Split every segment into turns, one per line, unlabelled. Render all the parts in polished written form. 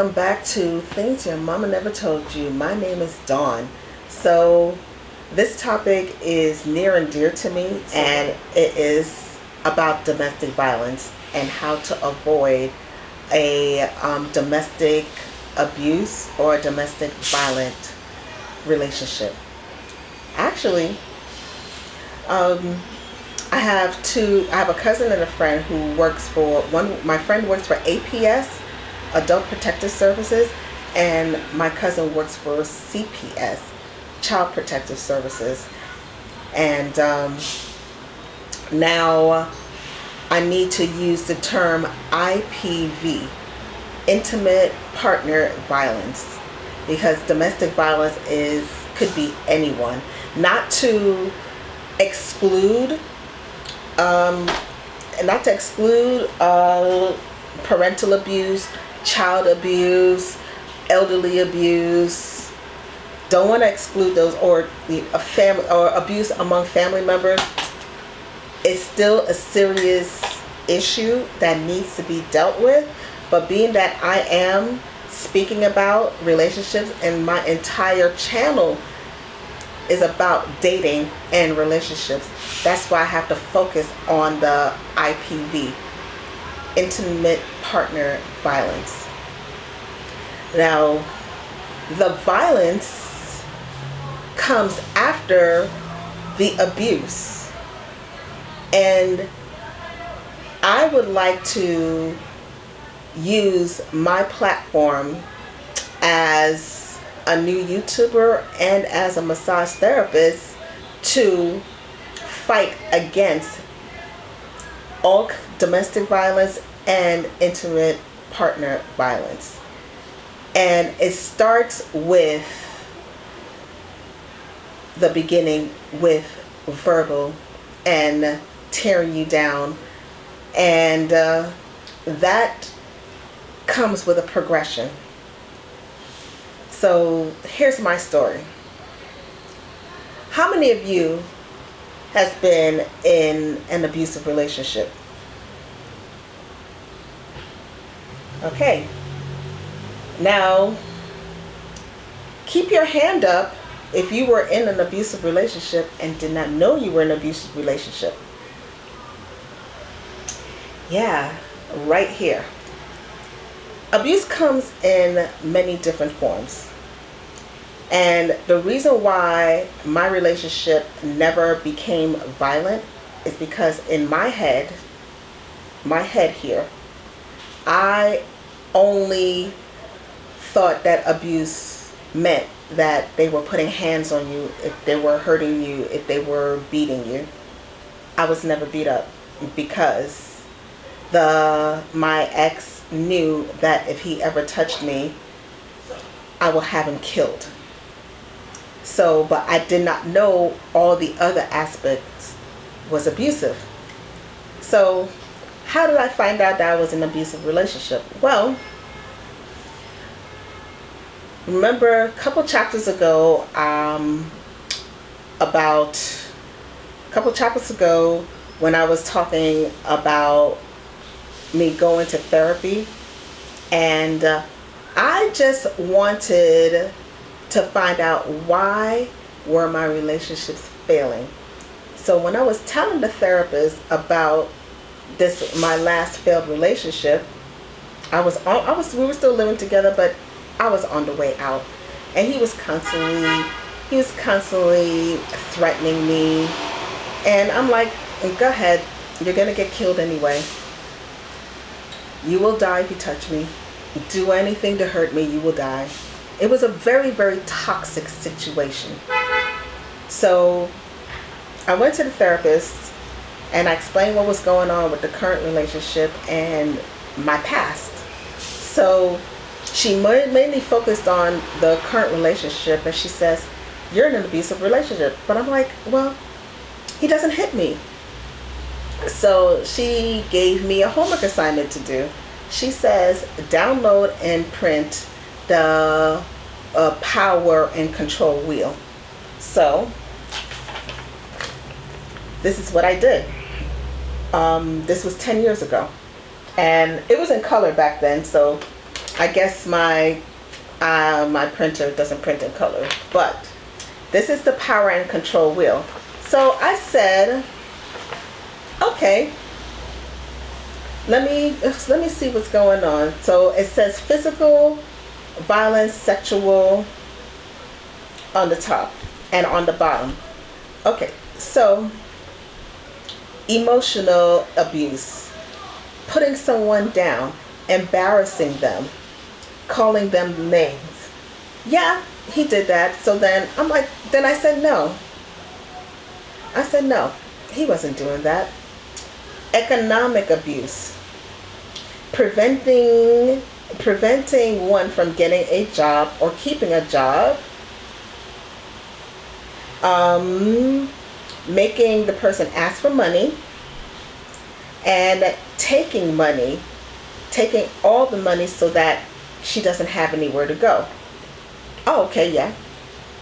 welcome back to Things Your Mama Never Told You. My name is Dawn. So this topic is near and dear to me, and it is about domestic violence and how to avoid a domestic abuse or a domestic violent relationship. Actually, I have a cousin and a friend who works for my friend works for APS, Adult Protective Services, and my cousin works for CPS, Child Protective Services. And now I need to use the term IPV, Intimate Partner Violence, because domestic violence could be anyone. Not to exclude parental abuse, child abuse, elderly abuse. Don't want to exclude those, or abuse among family members. It's still a serious issue that needs to be dealt with. But being that I am speaking about relationships, and my entire channel is about dating and relationships, that's why I have to focus on the IPV, Intimate Partner Violence. Now, the violence comes after the abuse, and I would like to use my platform as a new YouTuber and as a massage therapist to fight against all domestic violence and intimate partner violence. And it starts with the beginning, with verbal and tearing you down, and that comes with a progression. So here's my story. How many of you has been in an abusive relationship? Okay. Now, keep your hand up if you were in an abusive relationship and did not know you were in an abusive relationship. Yeah, right here. Abuse comes in many different forms. And the reason why my relationship never became violent is because in my head here, I only thought that abuse meant that they were putting hands on you, if they were hurting you, if they were beating you. I was never beat up because my ex knew that if he ever touched me, I will have him killed. So, but I did not know all the other aspects was abusive. So, how did I find out that I was in an abusive relationship? Well, remember a couple chapters ago, when I was talking about me going to therapy, and I just wanted to find out why were my relationships failing. So when I was telling the therapist about my last failed relationship, we were still living together, but I was on the way out, and he was constantly threatening me, and I'm like, go ahead, you're gonna get killed anyway. You will die if you touch me. Do anything to hurt me, you will die. It was a very, very toxic situation. So I went to the therapist and I explained what was going on with the current relationship and my past. So she mainly focused on the current relationship, and she says, you're in an abusive relationship. But I'm like, well, he doesn't hit me. So she gave me a homework assignment to do. She says, download and print the power and control wheel. So this is what I did. This was 10 years ago, and it was in color back then, so I guess my printer doesn't print in color, but this is the power and control wheel. So I said, okay, let me see what's going on. So it says physical violence, sexual on the top and on the bottom. Okay, so emotional abuse, putting someone down, embarrassing them, calling them names. Yeah, he did that. So then I'm like, then I said no. I said no, he wasn't doing that. Economic abuse, preventing one from getting a job or keeping a job, making the person ask for money, and taking all the money so that she doesn't have anywhere to go. Oh, okay, yeah.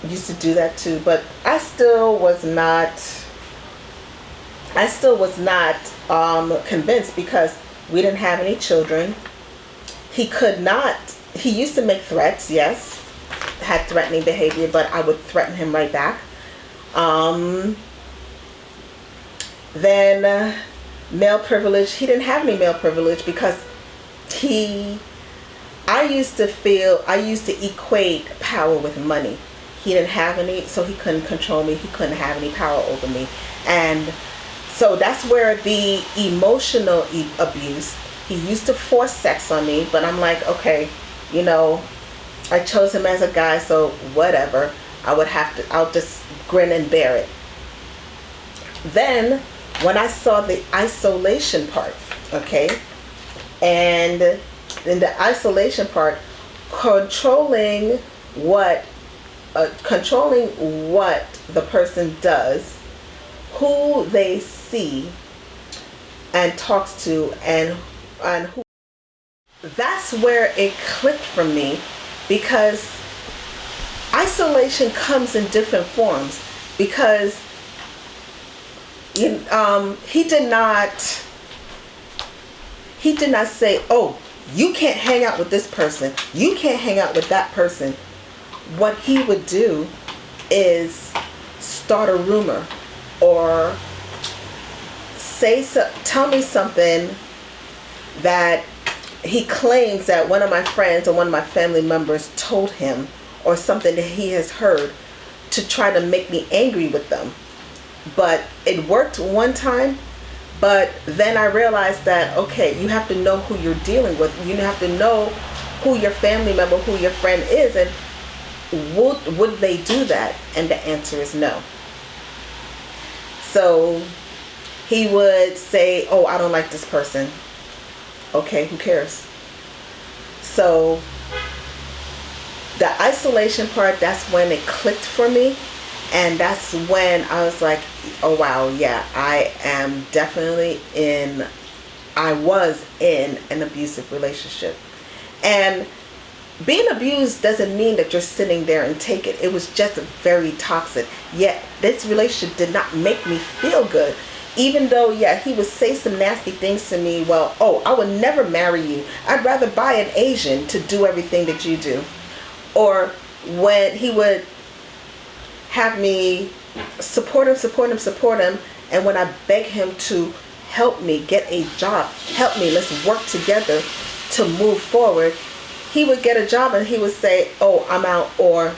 Used to do that too, but I still was not convinced, because we didn't have any children. He used to make threats, yes, had threatening behavior, but I would threaten him right back. Then male privilege, he didn't have any male privilege, because I used to equate power with money. He didn't have any, so he couldn't control me. He couldn't have any power over me. And so that's where the emotional abuse, he used to force sex on me, but I'm like, okay, I chose him as a guy, so whatever. I'll just grin and bear it. Then when I saw the isolation part, okay, and in the isolation part, controlling what the person does, who they see and talks to, and who. That's where it clicked for me, because isolation comes in different forms. Because he did not say, oh, you can't hang out with this person, you can't hang out with that person. What he would do is start a rumor, or tell me something that he claims that one of my friends or one of my family members told him, or something that he has heard, to try to make me angry with them. But it worked one time, but then I realized that, okay, you have to know who you're dealing with. You have to know who your family member, who your friend is, and would they do that? And the answer is no. So he would say, oh, I don't like this person. Okay, who cares? So the isolation part, that's when it clicked for me. And that's when I was like, oh wow, yeah, I was in an abusive relationship. And being abused doesn't mean that you're sitting there and take it. It was just very toxic. Yet this relationship did not make me feel good. Even though, yeah, he would say some nasty things to me. Well, oh, I would never marry you. I'd rather buy an Asian to do everything that you do. Or when he would have me support him. And when I beg him to help me get a job, help me, let's work together to move forward, he would get a job and he would say, oh, I'm out, or,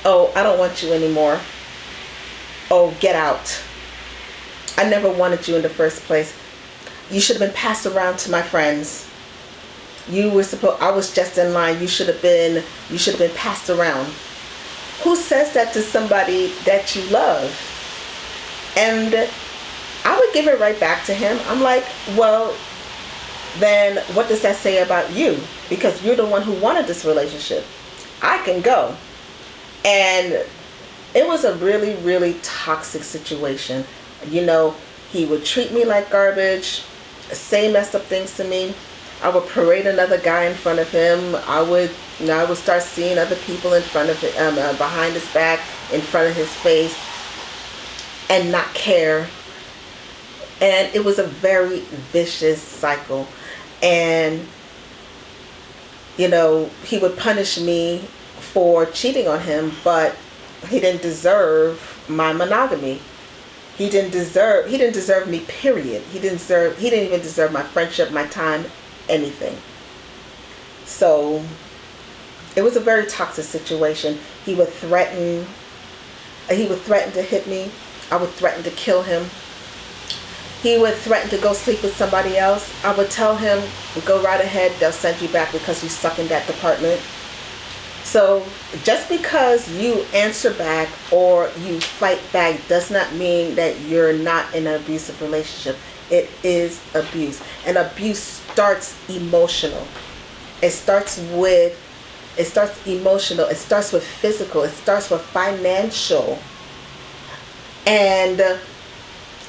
oh, I don't want you anymore. Oh, get out. I never wanted you in the first place. You should have been passed around to my friends. I was just in line. You should have been passed around. Who says that to somebody that you love? And I would give it right back to him. I'm like, well, then what does that say about you? Because you're the one who wanted this relationship. I can go. And it was a really, really toxic situation. He would treat me like garbage, say messed up things to me. I would parade another guy in front of him. I would start seeing other people in front of him, behind his back, in front of his face, and not care. And it was a very vicious cycle. And he would punish me for cheating on him, but he didn't deserve my monogamy. He didn't deserve me, period. He didn't even deserve my friendship, my time, anything. So it was a very toxic situation. He would threaten to hit me. I would threaten to kill him. He would threaten to go sleep with somebody else. I would tell him, go right ahead, they'll send you back because you suck in that department. So just because you answer back or you fight back does not mean that you're not in an abusive relationship. It is abuse. And abuse starts emotional. It starts emotional. It starts with physical. It starts with financial. And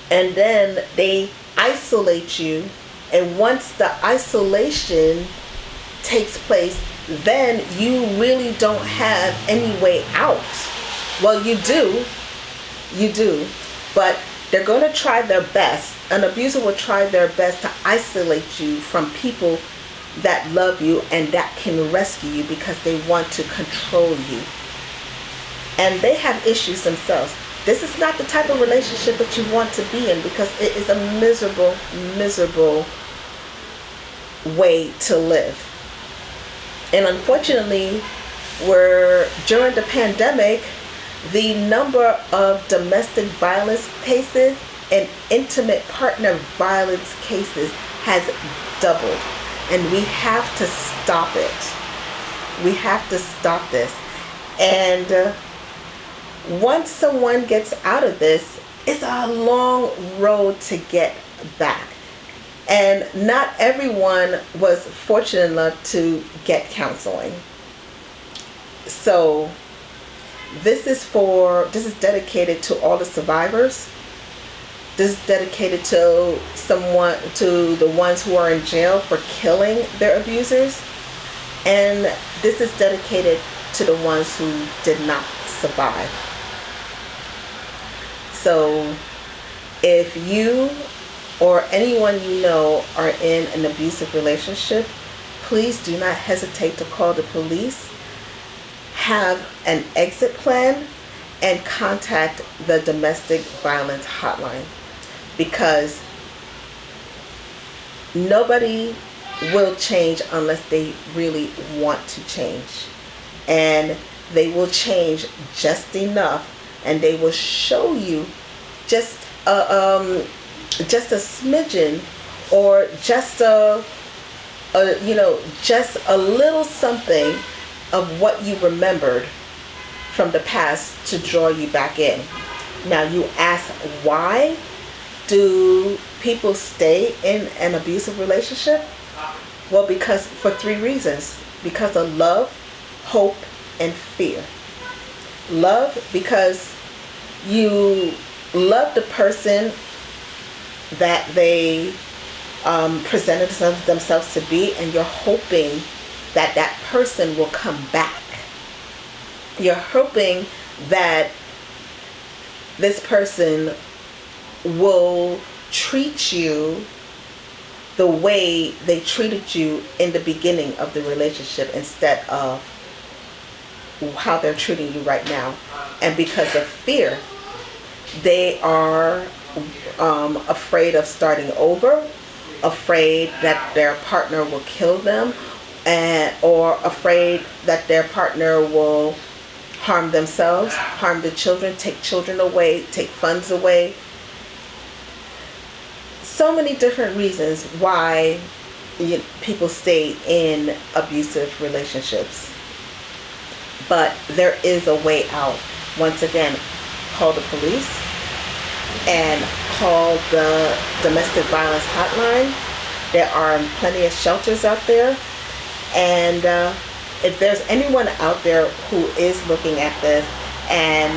then they isolate you. And once the isolation takes place, then you really don't have any way out. Well, you do, but they're going to try their best. An abuser will try their best to isolate you from people that love you and that can rescue you because they want to control you. And they have issues themselves. This is not the type of relationship that you want to be in because it is a miserable, miserable way to live. And unfortunately, during the pandemic, the number of domestic violence cases and intimate partner violence cases has doubled. And we have to stop it. We have to stop this. And once someone gets out of this, it's a long road to get back. And not everyone was fortunate enough to get counseling. So this is dedicated to all the survivors. This is dedicated to the ones who are in jail for killing their abusers. And this is dedicated to the ones who did not survive. So if you or anyone you know are in an abusive relationship, please do not hesitate to call the police, have an exit plan, and contact the domestic violence hotline, because nobody will change unless they really want to change. And they will change just enough, and they will show you just a smidgen, or just just a little something of what you remembered from the past to draw you back in. Now you ask, why do people stay in an abusive relationship? Well, because for 3 reasons. Because of love, hope, and fear. Love, because you love the person that they presented themselves to be, and you're hoping that that person will come back. You're hoping that this person will treat you the way they treated you in the beginning of the relationship instead of how they're treating you right now. And because of fear, they are afraid of starting over, afraid that their partner will kill them, or afraid that their partner will harm themselves, harm the children, take children away, take funds away. So many different reasons why people stay in abusive relationships. But there is a way out. Once again, call the police and call the domestic violence hotline. There are plenty of shelters out there. And if there's anyone out there who is looking at this and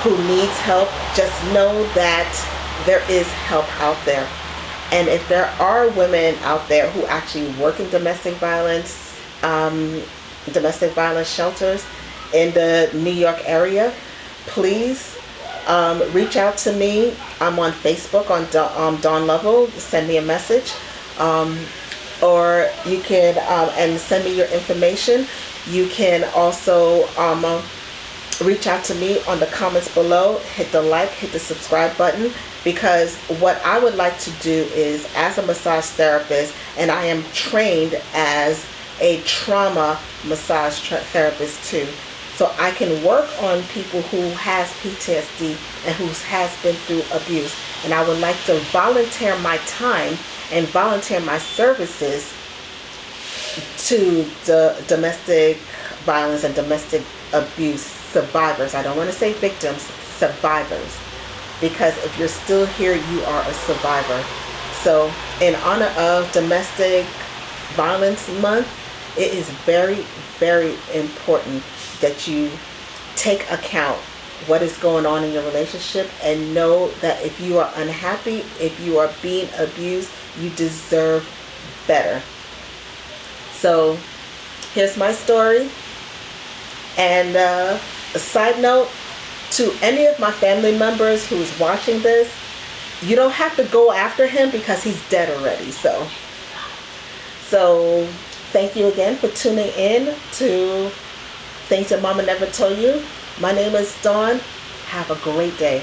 who needs help, just know that there is help out there. And if there are women out there who actually work in domestic violence shelters in the New York area, please reach out to me. I'm on Facebook on Dawn Lovell. Send me a message. or you can and send me your information. You can also reach out to me on the comments below. Hit the like, hit the subscribe button, because what I would like to do is, as a massage therapist, and I am trained as a trauma massage therapist too, so I can work on people who has PTSD and who has been through abuse. And I would like to volunteer my time and volunteer my services to the domestic violence and domestic abuse survivors. I don't want to say victims, survivors. Because if you're still here, you are a survivor. So in honor of Domestic Violence Month, it is very, very important that you take account what is going on in your relationship, and know that if you are unhappy, if you are being abused, you deserve better. So here's my story. And a side note, to any of my family members who's watching this, you don't have to go after him because he's dead already. So thank you again for tuning in to Things Your Mama Never Told You. My name is Dawn. Have a great day.